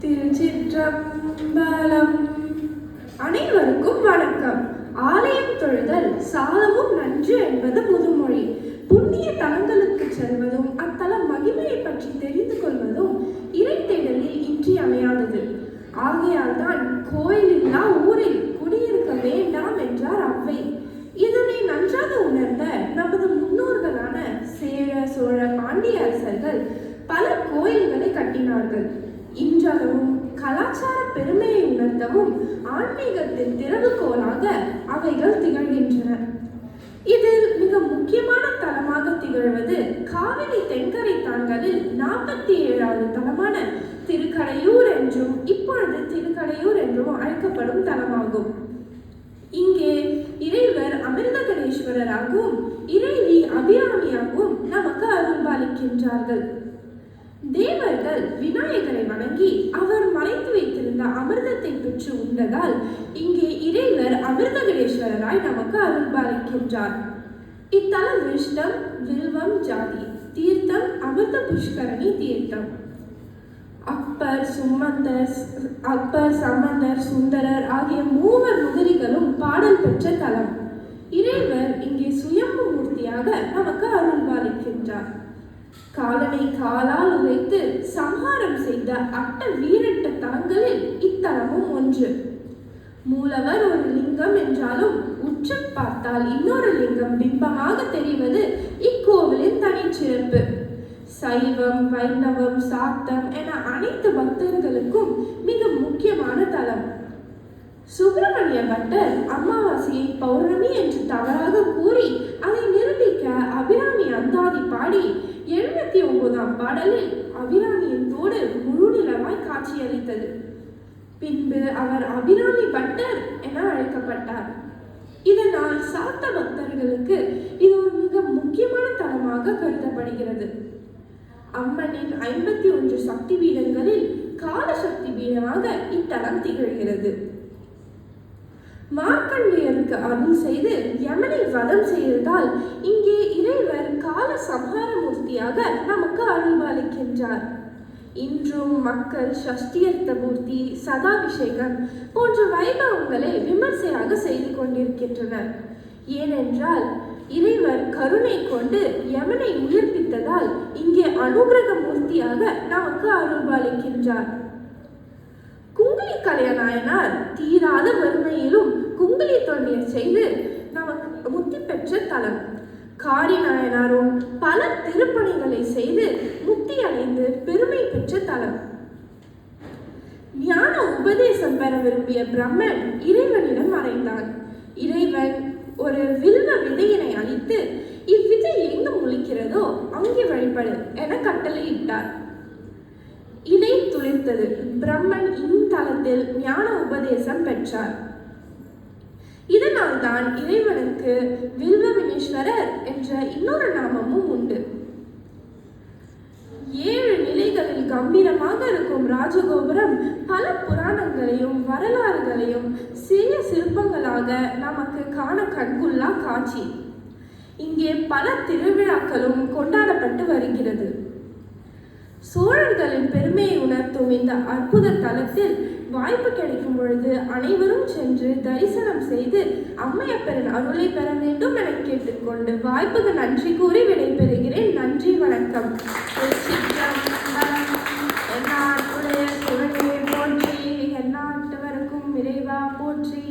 திருச்சிற்றம்பலம். அனைவருக்கும் வணக்கம். ஆலயம் தொழுதல் சாலவும் நன்று என்பது முதுமொழி. புண்ணிய தலங்களுக்கு செல்வதும் அத்தல மகிமையை பற்றி தெரிந்து கொள்வதும் இறை தேடலில் இன்றியமையாதது. ஆகையால் தான் கோயிலில்லா ஊரில் குடியிருக்க வேண்டாம் என்றார் அவ்வை. இதனை நன்றாக உணர்ந்த நமது முன்னோர்களான சேர, சோழ, பாண்டிய அரசர்கள் பல கோயில்களை கட்டினார்கள். இன்றளவும் கலாச்சார பெருமையை உணர்த்தவும் ஆன்மீகத்தின் திறவுகோலாக அவைகள் திகழ்கின்றன. இதில் மிக முக்கியமான தலமாக திகழ்வது காவிரி தென்கரை தான்களில் 47வது தலமான திருக்கடையூர் என்றும் இப்பொழுது திருக்கடையூர் என்றும் அழைக்கப்படும் தலமாகும். இங்கே இறைவர் அமிர்தகடேஸ்வரராகவும் இறைவி அபிராமியாகவும் நமக்கு அருள்பாலிக்கின்றார்கள். தேவர்கள் விநாயகரை வணங்கி அவர் மறைத்து வைத்திருந்த அமிர்தத்தை பெற்று உண்டதால் இங்கே இறைவர் அமிர்தகடேஸ்வரராய் நமக்கு அருள்பாலிக்கின்றார். இத்தலம் விஷ்டம், வில்வம் ஜாதி தீர்த்தம் அமிர்த புஷ்கரணி தீர்த்தம். அப்பர், சம்பந்தர், சுந்தரர் ஆகிய மூவர் முதலிகளும் பாடல் பெற்ற தலம். இறைவர் இங்கே சுயம்பு மூர்த்தியாக நமக்கு அருள்பாலிக்கின்றார். காலனை காலால் உதைத்து சம்ஹாரம் செய்த அட்ட வீரட்ட தலங்களில் இத்தலமும் ஒன்று. மூலவர் ஒரு லிங்கம் என்றாலும் உற்று பார்த்தால் இன்னொரு லிங்கம் பிம்பமாக தெரிவது இக்கோவிலின் தனிச்சிறப்பு. சைவம், வைணவம், சாக்தம் என அனைத்து பக்தர்களுக்கும் மிக முக்கியமான தலம். சுப்பிரமணிய பட்டர் அமாவாசையை பௌர்ணமி என்று தவறாக கூறி அதை நிரூபிக்க அபிராமி அந்தாதி பாடி 79ஆம் பாடலில் அபிராமியின் தோடு முழு நிலவாய் காட்சியளித்தது. பின்பு அவர் அபிராமி பட்டர் என அழைக்கப்பட்டார். இதனால் சாத்த பக்தர்களுக்கு இது ஒரு மிக முக்கியமான தலமாக கருதப்படுகிறது. அம்மனின் 51 சக்தி பீடங்களில் கால சக்தி பீடமாக இத்தலம் திகழ்கிறது. மார்க்கண்டேயருக்கு அருள் செய்து யமனை வதம் செய்ததால் இங்கே இறைவர் கால சம்ஹார மூர்த்தியாக நமக்கு அருள்பாலிக்கின்றார். இன்றும் மக்கள் சஷ்டியர்த்த மூர்த்தி, சதாபிஷேகம் போன்ற வைபவங்களை விமர்சையாக செய்து கொண்டிருக்கின்றனர். ஏனென்றால் இறைவர் கருணை கொண்டு யமனை உயிர்ப்பித்ததால் இங்கே அனுகிரக மூர்த்தியாக நமக்கு அருள்பாலிக்கின்றார். குங்குலி கலையநாயனார் தீராத வறுமையிலும் குங்குலி தொண்டியர் செய்து நமக்கு முத்தி பெற்ற தலம். காரி நாயனாரும் பல திருப்பணிகளை செய்து முக்தி அடைந்து பெருமை பெற்ற தலம். ஞான உபதேசம் பெற விரும்பிய பிரம்மன் இறைவனிடம் அறைந்தான். இறைவன் ஒரு வில்வ விதையினை அளித்து இவ்விதை எங்கு முளைக்கிறதோ அங்கே வழிபடு என கட்டளையிட்டார். இலை துளிர்த்தது. பிரம்மன் இத்தலத்தில் ஞான உபதேசம் பெற்றார். இதனால் தான் இறைவனுக்கு வில்வ வினேஸ்வரர் என்ற இன்னொரு நாமமும் உண்டு. 7 நிலைகளில் கம்பீரமாக இருக்கும் ராஜகோபுரம் பல புராணங்களையும் வரலாறுகளையும் சிறிய சிற்பங்களாக நமக்கு காண கண்குள்ளா காட்சி. இங்கே பல திருவிழாக்களும் கொண்டாடப்பட்டு வருகிறது. சோழர்களின் பெருமையை உணர்த்தும் இந்த அற்புத தலத்தில் வாய்ப்பு கிடைக்கும் பொழுது அனைவரும் சென்று தரிசனம் செய்து அம்மையப்பரின் அருளை பெற வேண்டும் என கேட்டுக்கொண்டு வாய்ப்புக்கு நன்றி கூறி விடைபெறுகிறேன். நன்றி, வணக்கம். எந்நாட்டுடைய சிவனே போற்றி, எந்நாட்டவருக்கும் இறைவா போற்றி.